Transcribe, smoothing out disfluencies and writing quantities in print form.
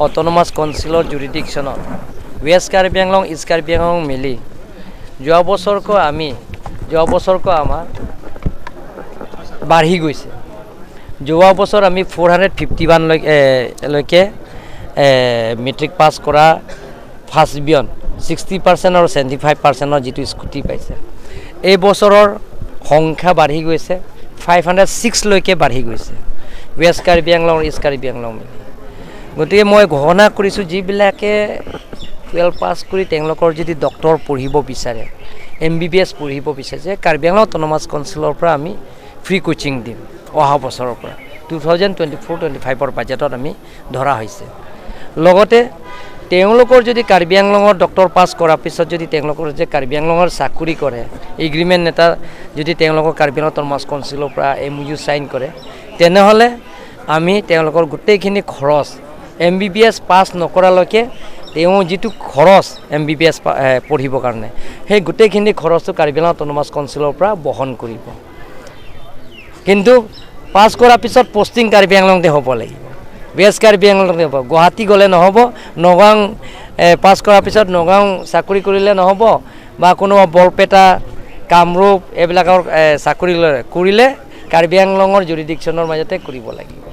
Autonomous কাউন্সিলৰ জুৰিডিকশ্যনত west Karbi Anglong east Karbi Anglong মিলি যোৱা বছৰকৈ আমাৰ বাঢ়ি গৈছে। যোৱা বছৰ আমি 451 লৈকে মেট্ৰিক পাছ কৰা ফাৰ্ষ্ট ডিভিজন 60% আৰু 75%ৰ যিটো স্কুটি পাইছে। এই বছৰৰ সংখ্যা বাঢ়ি গৈছে 506 লৈকে বাঢ়ি গৈছে ৱেষ্ট কাৰ্বি আংলং ইষ্ট কাৰ্বি আংলং মিলি। গতিকে মই ঘোষণা কৰিছোঁ যিবিলাকে 12 পাছ কৰি তেওঁলোকৰ যদি ডক্টৰ পঢ়িব বিচাৰে MBBS পঢ়িব বিচাৰিছে কাৰ্বি আংলং অটোনমাস কাউন্সিলৰ পৰা আমি ফ্ৰী কোচিং দিম অহা বছৰৰ পৰা 2024-25 বাজেটত আমি ধৰা হৈছে। লগতে তেওঁলোকৰ যদি কাৰ্বি আংলঙৰ ডক্টৰ পাছ কৰাৰ পিছত যদি তেওঁলোকৰ যে কাৰ্বি আংলঙৰ চাকৰি কৰে এগ্ৰিমেণ্ট এটা যদি তেওঁলোকৰ কাৰ্বি আংলং অটোনমাস কাউন্সিলৰ পৰা MOU চাইন কৰে তেনেহ'লে আমি তেওঁলোকৰ গোটেইখিনি খৰচ MBBS পাছ নকৰালৈকে তেওঁ যিটো খৰচ MBBS পঢ়িবৰ কাৰণে সেই গোটেইখিনি খৰচটো কাৰ্বি আংলং অটোনমাস কাউন্সিলৰ পৰা বহন কৰিব। কিন্তু পাছ কৰাৰ পিছত পষ্টিং কাৰ্বি আংলঙতে হ'ব লাগিব ৱেষ্ট কাৰ্বি আংলঙতে হ'ব। গুৱাহাটী গ'লে নহ'ব, নগাঁও পাছ কৰাৰ পিছত নগাঁও চাকৰি কৰিলে নহ'ব বা কোনো বৰপেটা কামৰূপ এইবিলাকৰ চাকৰি কৰিলে কাৰ্বি আংলঙৰ জুৰিডিকশ্যনৰ মাজতে কৰিব লাগিব।